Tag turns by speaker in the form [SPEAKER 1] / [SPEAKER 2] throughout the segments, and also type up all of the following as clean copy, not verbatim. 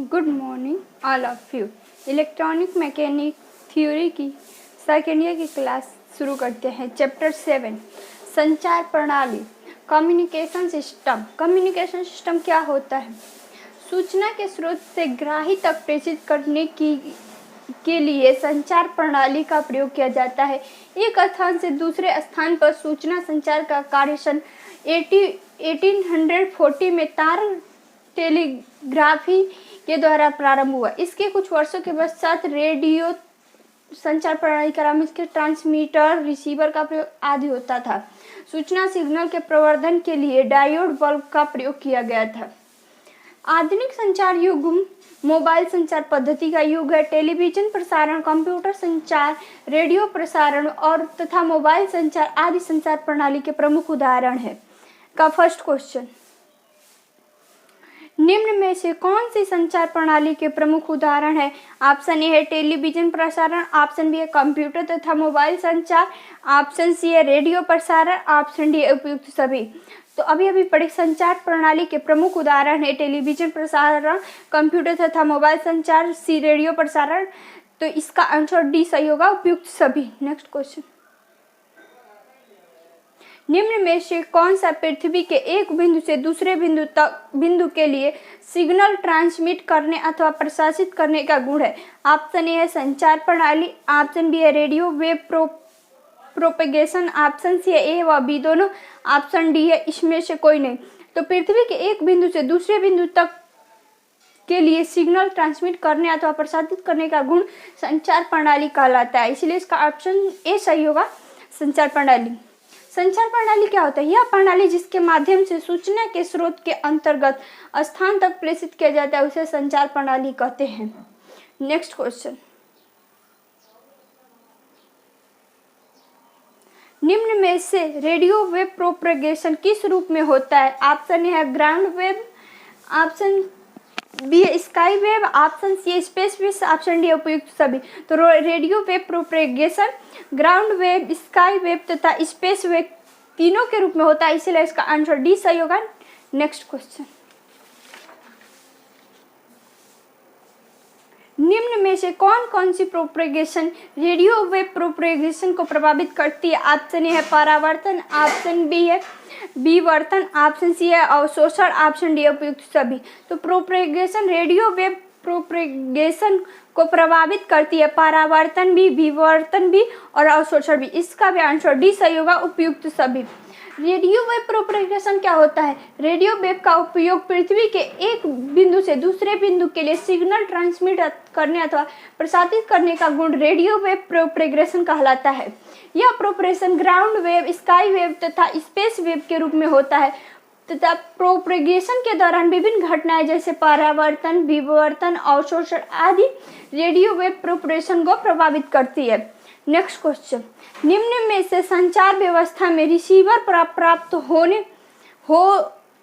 [SPEAKER 1] Good morning all of you. Electronic mechanic theory की second year की class शुरू करते हैं। चैप्टर 7 संचार प्रणाली कम्युनिकेशन सिस्टम। कम्युनिकेशन सिस्टम क्या होता है? सूचना के स्रोत से ग्राही तक प्रेषित करने के लिए संचार प्रणाली का प्रयोग किया जाता है। एक स्थान से दूसरे स्थान पर सूचना संचार का कार्य सन 1840 में तार टेलीग्राफी के द्वारा प्रारंभ हुआ। इसके कुछ वर्षों के पश्चात रेडियो संचार प्रणाली का नाम इसके ट्रांसमीटर रिसीवर का प्रयोग आदि होता था। सूचना सिग्नल के प्रवर्धन के लिए डायोड बल्ब का प्रयोग किया गया था। आधुनिक संचार युग मोबाइल संचार पद्धति का युग है। टेलीविजन प्रसारण, कंप्यूटर संचार, रेडियो प्रसारण और तथा मोबाइल संचार आदि संचार प्रणाली के प्रमुख उदाहरण है। का फर्स्ट क्वेश्चन, निम्न में से कौन सी संचार प्रणाली के प्रमुख उदाहरण है? ऑप्शन ए है टेलीविजन प्रसारण, ऑप्शन बी है कंप्यूटर तथा मोबाइल संचार, ऑप्शन सी है रेडियो प्रसारण, ऑप्शन डी है उपयुक्त सभी। तो अभी पढ़े संचार प्रणाली के प्रमुख उदाहरण है टेलीविजन प्रसारण, कंप्यूटर तथा मोबाइल संचार, सी रेडियो प्रसारण। तो इसका आंसर डी सही होगा, उपयुक्त सभी। नेक्स्ट क्वेश्चन, निम्न में से कौन सा पृथ्वी के एक बिंदु से दूसरे बिंदु के लिए सिग्नल ट्रांसमिट करने अथवा प्रसारित करने का गुण है? ऑप्शन ए है संचार प्रणाली, ऑप्शन बी है radio wave propagation, option C है ए व बी दोनों, ऑप्शन डी है इसमें से कोई नहीं। तो पृथ्वी के एक बिंदु से दूसरे बिंदु तक के लिए सिग्नल ट्रांसमिट करने अथवा प्रसारित करने का गुण संचार प्रणाली कहलाता है, इसलिए इसका ऑप्शन ए सही होगा, संचार प्रणाली। संचार प्रणाली क्या होता है? यह प्रणाली जिसके माध्यम से सूचना के स्रोत के अंतर्गत स्थान तक प्रेषित किया जाता है उसे संचार प्रणाली कहते हैं। नेक्स्ट क्वेश्चन, निम्न में से रेडियो वेव प्रोपेगेशन किस रूप में होता है? ऑप्शन ए है ग्राउंड वेव, ऑप्शन बी है स्काई वेव, ऑप्शन सी है स्पेस वेव, ऑप्शन डी उपयुक्त सभी। तो radio wave propagation ground wave, sky wave तथा स्पेस वेव तीनों के रूप में होता है, इसलिए इसका आंसर डी सही होगा। नेक्स्ट क्वेश्चन, निम्न में से कौन कौन सी प्रोपेगेशन रेडियो वेव प्रोपेगेशन को प्रभावित करती है? ऑप्शन ए है परावर्तन, ऑप्शन बी है विवर्तन, ऑप्शन सी है अवशोषण, ऑप्शन डी उपयुक्त सभी। तो प्रोपेगेशन रेडियो वेव प्रोपेगेशन को प्रभावित करती है परावर्तन भी, विवर्तन भी और अवशोषण भी, इसका भी आंसर डी सही होगा, उपयुक्त सभी। रेडियो वेव प्रोपेगेशन क्या होता है? रेडियो वेव का उपयोग पृथ्वी के एक बिंदु से दूसरे बिंदु के लिए सिग्नल ट्रांसमिट करने अथवा प्रसारित करने का गुण रेडियो वेव प्रोपेगेशन कहलाता है। यह propagation ground wave, sky wave तथा स्पेस वेव के रूप में होता है तथा प्रोपेगेशन के दौरान विभिन्न घटनाएं जैसे परावर्तन, विवर्तन, अवशोषण आदि रेडियो वेव प्रोपेगेशन को प्रभावित करती है। नेक्स्ट क्वेश्चन, निम्न में से संचार व्यवस्था में रिसीवर पर प्राप्त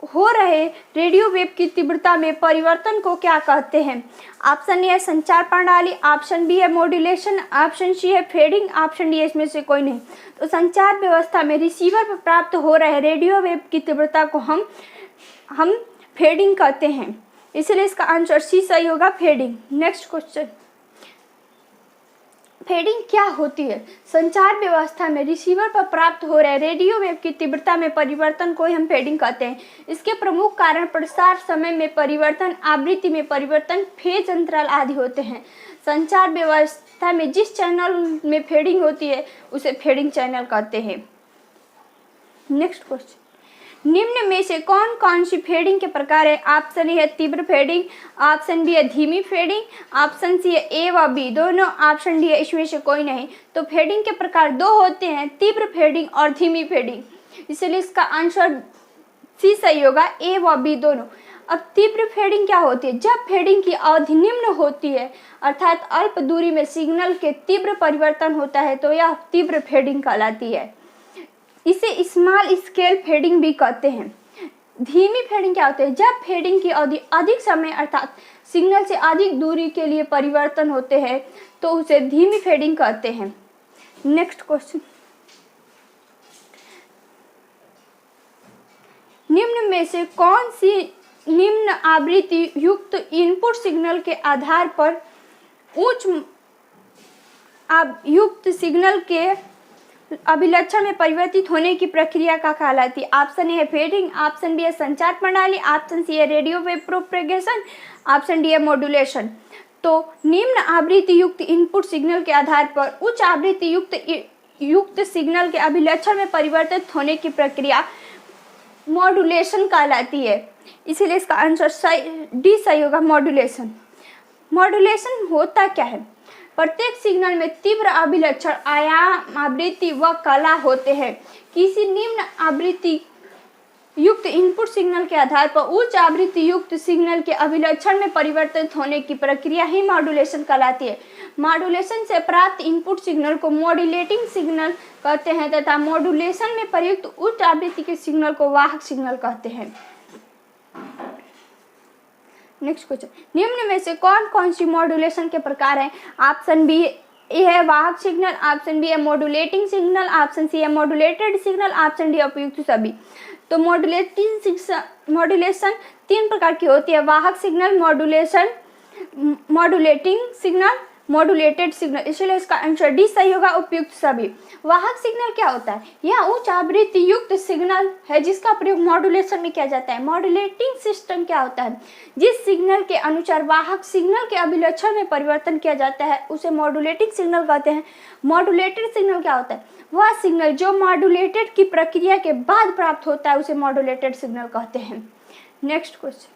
[SPEAKER 1] हो रहे रेडियो वेव की तीव्रता में परिवर्तन को क्या कहते हैं? ऑप्शन ए है संचार प्रणाली, ऑप्शन बी है मॉड्यूलेशन, ऑप्शन सी है फेडिंग, ऑप्शन डी इसमें से कोई नहीं। तो संचार व्यवस्था में रिसीवर पर प्राप्त हो रहे रेडियो वेव की तीव्रता को हम फेडिंग कहते हैं, इसलिए इसका आंसर सी सही होगा, फेडिंग। नेक्स्ट क्वेश्चन, फेडिंग क्या होती है? संचार व्यवस्था में रिसीवर पर प्राप्त हो रहे रेडियो वेव की तीव्रता में परिवर्तन को हम फेडिंग कहते हैं। इसके प्रमुख कारण प्रसार समय में परिवर्तन, आवृत्ति में परिवर्तन, फेज अंतराल आदि होते हैं। संचार व्यवस्था में जिस चैनल में फेडिंग होती है उसे फेडिंग चैनल कहते हैं। नेक्स्ट क्वेश्चन, निम्न में से कौन कौन सी फेडिंग के प्रकार है? ऑप्शन ए है तीव्र फेडिंग, ऑप्शन बी है धीमी फेडिंग, ऑप्शन सी है ए व बी दोनों, ऑप्शन डी है इसमें से कोई नहीं। तो फेडिंग के प्रकार दो होते हैं, तीव्र फेडिंग और धीमी फेडिंग, इसलिए इसका आंसर सी सही होगा, ए व बी दोनों। अब तीव्र फेडिंग क्या होती है? जब फेडिंग की अवधि निम्न होती है अर्थात अल्प दूरी में सिग्नल के तीव्र परिवर्तन होता है तो यह तीव्र फेडिंग कहलाती है, इसे स्मॉल स्केल फेडिंग भी कहते हैं। धीमी फेडिंग क्या होती है? जब फेडिंग की अवधि अधिक समय अर्थात सिग्नल से अधिक दूरी के लिए परिवर्तन होते हैं तो उसे धीमी फेडिंग कहते हैं। नेक्स्ट क्वेश्चन, निम्न में से कौन सी निम्न आवृत्ति युक्त इनपुट सिग्नल के आधार पर उच्च युक्त सिग्नल के अभिलक्षण में परिवर्तित होने की प्रक्रिया का कहलाती है। ऑप्शन ए है फेडिंग, ऑप्शन बी है संचार प्रणाली, ऑप्शन सी है radio wave propagation, option D है मॉड्यूलेशन। तो निम्न आवृत्ति युक्त इनपुट सिग्नल के आधार पर उच्च आवृत्ति युक्त सिग्नल के अभिलक्षण में परिवर्तित होने की प्रक्रिया मॉड्यूलेशन कहलाती है। इसीलिए इसका आंसर डी सही होगा, मॉड्यूलेशन। मॉड्यूलेशन होता क्या है? प्रत्येक सिग्नल में तीव्र अभिलक्षण, आयाम, आवृत्ति व कला होते हैं। किसी निम्न आवृत्ति युक्त इनपुट सिग्नल के आधार पर उच्च आवृत्ति युक्त सिग्नल के अभिलक्षण में परिवर्तित होने की प्रक्रिया ही मॉड्यूलेशन कहलाती है। मॉड्यूलेशन से प्राप्त इनपुट सिग्नल को मॉड्यूलेटिंग सिग्नल कहते हैं तथा मॉड्यूलेशन में प्रयुक्त उच्च आवृत्ति के सिग्नल को वाहक सिग्नल कहते हैं। नेक्स्ट क्वेश्चन, निम्न में से कौन कौन सी मॉड्यूलेशन के प्रकार हैं? ऑप्शन बी ए है वाहक सिग्नल, ऑप्शन बी है मॉड्यूलेटिंग सिग्नल, ऑप्शन सी है मॉड्यूलेटेड सिग्नल, ऑप्शन डी उपयुक्त सभी। तो मॉड्यूलेशन तीन प्रकार की होती है, वाहक signal, modulating signal, modulated signal. इसलिए इसका आंसर डी सही होगा, उपयुक्त सभी। वाहक सिग्नल क्या होता है? यह उच्च आवृत्ति युक्त सिग्नल है जिसका प्रयोग मॉड्यूलेशन में किया जाता है। मॉड्यूलेटिंग सिस्टम क्या होता है? जिस सिग्नल के अनुसार वाहक सिग्नल के अभिलक्षण में परिवर्तन किया जाता है उसे मॉड्यूलेटिंग सिग्नल कहते हैं। मॉड्यूलेटेड सिग्नल क्या होता है? वह सिग्नल जो मॉड्यूलेटेड की प्रक्रिया के बाद प्राप्त होता है उसे मॉड्यूलेटेड सिग्नल कहते हैं। नेक्स्ट क्वेश्चन,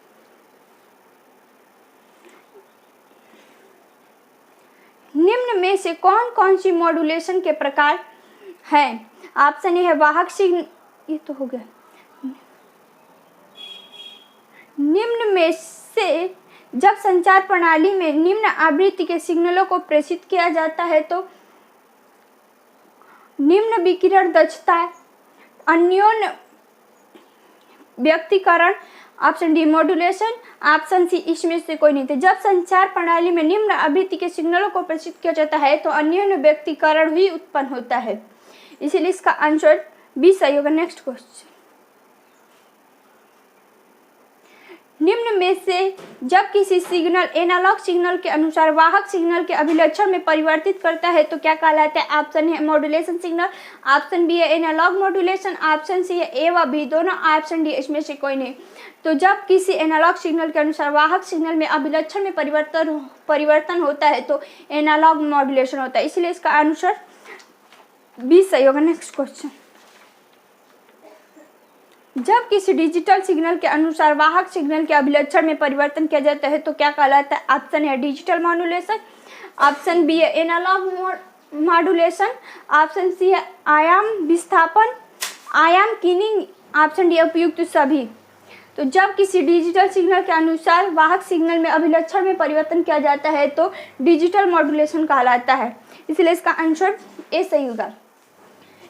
[SPEAKER 1] निम्न में से कौन कौन सी मॉड्यूलेशन के प्रकार हैं? ऑप्शन ए है वाहक सिग्नल, ये तो हो गया। निम्न में से जब संचार प्रणाली में निम्न आवृत्ति के सिग्नलों को प्रेषित किया जाता है तो निम्न विकिरण दक्षता, अन्योन्य व्यक्तीकरण, option D modulation, option C इसमें से कोई नहीं थे। जब संचार प्रणाली में निम्न आवृत्ति के सिग्नलों को प्रेषित किया जाता है तो अन्योन्य व्यक्तीकरण ही उत्पन्न होता है। इसीलिए इसका आंसर बी सही होगा। नेक्स्ट क्वेश्चन, निम्न में से जब किसी सिग्नल एनालॉग सिग्नल के अनुसार वाहक सिग्नल के अभिलक्षण में परिवर्तित करता है तो क्या कहलाता है? ऑप्शन है मॉड्यूलेशन सिग्नल, ऑप्शन बी है एनालॉग मॉड्यूलेशन, ऑप्शन सी है ए व बी दोनों, ऑप्शन डी इसमें से कोई नहीं। तो जब किसी एनालॉग सिग्नल के अनुसार वाहक सिग्नल में अभिलक्षण में परिवर्तन होता है तो एनालॉग मॉड्यूलेशन होता है। इसलिए इसका आंसर बी सही होगा। नेक्स्ट क्वेश्चन, जब किसी डिजिटल सिग्नल के अनुसार वाहक सिग्नल के अभिलक्षण में परिवर्तन किया जाता है तो क्या कहलाता है? ऑप्शन है डिजिटल मॉड्यूलेशन, ऑप्शन बी है एनालॉग मॉड्यूलेशन, ऑप्शन सी है आयाम विस्थापन, आयाम क्लीनिंग, ऑप्शन डी उपयुक्त सभी। तो जब किसी डिजिटल सिग्नल के अनुसार वाहक सिग्नल में अभिलक्षण में परिवर्तन किया जाता है तो डिजिटल मॉड्यूलेशन कहलाता है। इसलिए इसका आंसर ए सही होगा।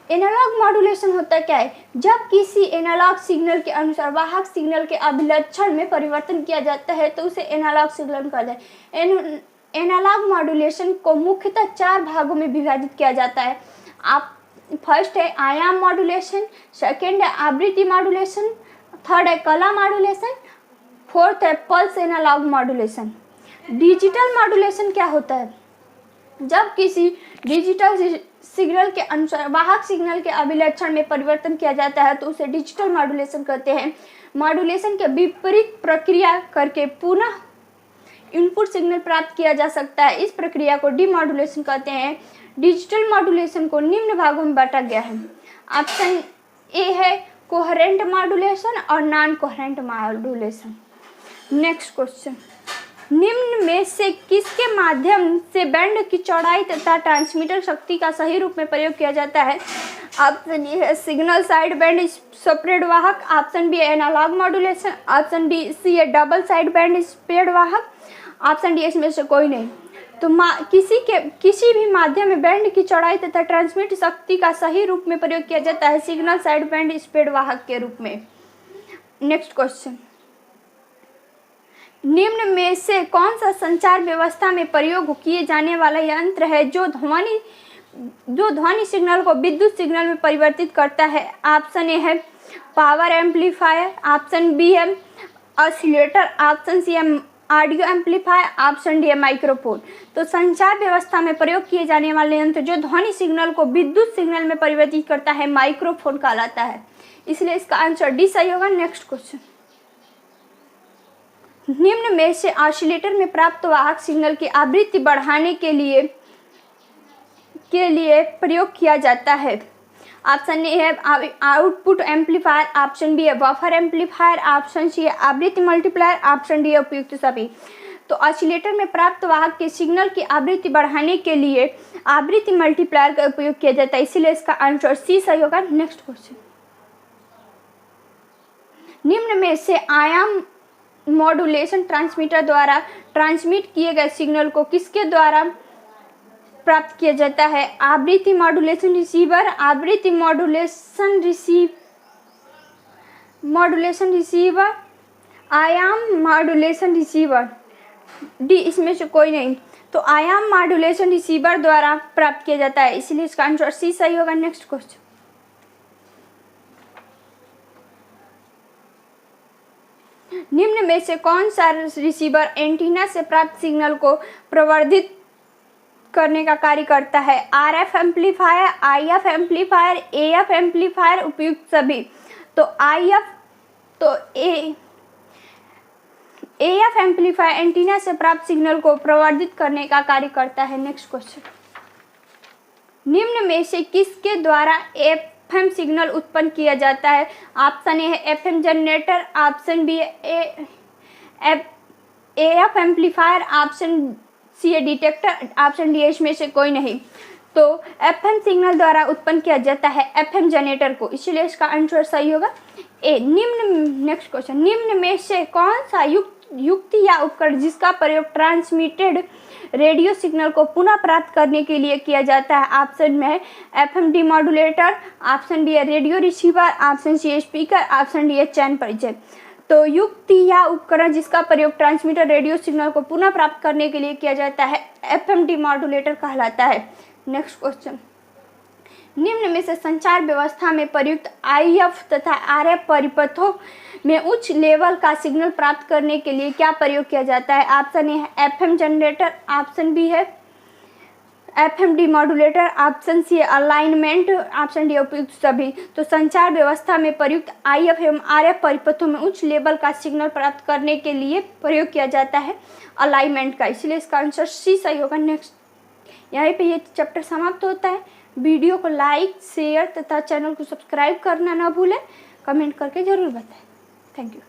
[SPEAKER 1] एनालॉग मॉड्यूलेशन होता क्या है? जब किसी एनालॉग सिग्नल के अनुसार वाहक सिग्नल के अभिलक्षण में परिवर्तन किया जाता है तो उसे एनालॉग सिग्नल कहते हैं। एनालॉग मॉड्यूलेशन को मुख्यतः चार भागों में विभाजित किया जाता है। फर्स्ट है आयाम मॉड्यूलेशन, सेकेंड है आवृत्ति मॉड्यूलेशन, थर्ड है कला मॉड्यूलेशन, फोर्थ है pulse analog modulation. Digital modulation क्या होता है? जब किसी डिजिटल सिग्नल के अनुसार वाहक सिग्नल के अभिलक्षण में परिवर्तन किया जाता है तो उसे डिजिटल मॉड्यूलेशन कहते हैं। मॉड्यूलेशन के विपरीत प्रक्रिया करके पुनः इनपुट सिग्नल प्राप्त किया जा सकता है। इस प्रक्रिया को डीमॉड्यूलेशन कहते हैं। डिजिटल मॉड्यूलेशन को निम्न भागों में बांटा गया है। ऑप्शन ए है कोहेरेंट मॉड्यूलेशन और non coherent modulation. Next question, निम्न में से किसके माध्यम से बैंड की चौड़ाई तथा ट्रांसमीटर शक्ति का सही रूप में प्रयोग किया जाता है? ऑप्शन ए है सिग्नल साइड बैंड स्प्रेड वाहक, ऑप्शन बी है analog modulation, option D C है डबल साइड बैंड स्प्रेड वाहक, ऑप्शन डी इसमें से कोई नहीं। तो किसी भी माध्यम में बैंड की चौड़ाई तथा ट्रांसमिट शक्ति का सही रूप में प्रयोग किया जाता है सिग्नल साइड बैंड स्प्रेड वाहक के रूप में। नेक्स्ट क्वेश्चन, निम्न में से कौन सा संचार व्यवस्था में प्रयोग किए जाने वाला यंत्र है जो ध्वनि सिग्नल को विद्युत सिग्नल में परिवर्तित करता है? ऑप्शन ए है पावर एम्पलीफायर, ऑप्शन बी है ऑसिलेटर, ऑप्शन सी है ऑडियो एम्पलीफायर, ऑप्शन डी है माइक्रोफोन। तो संचार व्यवस्था में प्रयोग किए जाने वाले यंत्र जो ध्वनि सिग्नल को विद्युत सिग्नल में परिवर्तित करता है माइक्रोफोन कहलाता है, इसलिए इसका आंसर डी सही होगा। नेक्स्ट क्वेश्चन, निम्न में से ऑसिलेटर में प्राप्त वाहक सिग्नल की आवृत्ति बढ़ाने के लिए प्रयोग किया जाता है। ऑप्शन ए है आउटपुट एम्पलीफायर, ऑप्शन बी है बफर एम्पलीफायर, ऑप्शन सी है आवृत्ति मल्टीप्लायर, ऑप्शन डी है उपयुक्त सभी। तो ऑसिलेटर में प्राप्त वाहक के सिग्नल की आवृत्ति बढ़ाने के लिए आवृत्ति मल्टीप्लायर का उपयोग किया जाता है, इसीलिए इसका आंसर सी सही होगा। नेक्स्ट क्वेश्चन, निम्न में से आयाम मॉड्यूलेशन ट्रांसमीटर द्वारा ट्रांसमिट किए गए सिग्नल को किसके द्वारा प्राप्त किया जाता है? आवृत्ति मॉड्यूलेशन रिसीवर, आवृत्ति मॉड्यूलेशन रिसीवर, आयाम मॉड्यूलेशन रिसीवर, डी इसमें से कोई नहीं। तो आयाम मॉड्यूलेशन रिसीवर द्वारा प्राप्त किया जाता है, इसलिए इसका आंसर सी सही होगा। नेक्स्ट क्वेश्चन, निम्न में से कौन सा रिसीवर एंटीना से प्राप्त सिग्नल को प्रवर्धित करने का कार्य करता है? RF amplifier, IF amplifier, AF amplifier, उपयुक्त सभी। तो एएफ एम्पलीफायर एंटीना से प्राप्त सिग्नल को प्रवर्धित करने का कार्य करता है। नेक्स्ट क्वेश्चन, निम्न में से किसके द्वारा एफएम सिग्नल उत्पन्न किया जाता है? ऑप्शन ए है एफएम जनरेटर, ऑप्शन बी है एएफ एम्पलीफायर, ऑप्शन सी है डिटेक्टर, ऑप्शन डी इसमें से कोई नहीं। तो एफएम सिग्नल द्वारा उत्पन्न किया जाता है एफएम जनरेटर को, इसलिए इसका आंसर सही होगा ए। नेक्स्ट क्वेश्चन, निम्न में से कौन सा युक्ति या उपकरण जिसका प्रयोग ट्रांसमिटेड रेडियो सिग्नल को पुनः प्राप्त करने के लिए किया जाता है? ऑप्शन में है एफएम डीमॉड्यूलेटर, ऑप्शन बी है रेडियो रिसीवर, ऑप्शन सी है स्पीकर, ऑप्शन डी है चैन परिचय। तो युक्ति या उपकरण जिसका प्रयोग ट्रांसमीटर रेडियो सिग्नल को पुनः प्राप्त करने के लिए किया जाता है एफएम डीमॉड्यूलेटर कहलाता है। नेक्स्ट क्वेश्चन, निम्न में से संचार व्यवस्था में प्रयुक्त आईएफ तथा आरएफ परिपथों में उच्च लेवल का सिग्नल प्राप्त करने के लिए क्या प्रयोग किया जाता है? ऑप्शन ए है एफएम जनरेटर, ऑप्शन बी है एफएम डीमॉड्यूलेटर, ऑप्शन सी है अलाइनमेंट, ऑप्शन डी उपयुक्त सभी। तो संचार व्यवस्था में प्रयुक्त आईएफ एवं आरएफ परिपथों में उच्च लेवल का सिग्नल प्राप्त करने के लिए प्रयोग किया जाता है अलाइनमेंट का, इसलिए इसका आंसर सी सही होगा। नेक्स्ट, यहाँ पे ये चैप्टर समाप्त होता है। वीडियो को लाइक, शेयर तथा चैनल को सब्सक्राइब करना ना भूलें, कमेंट करके जरूर बताएं। Thank you.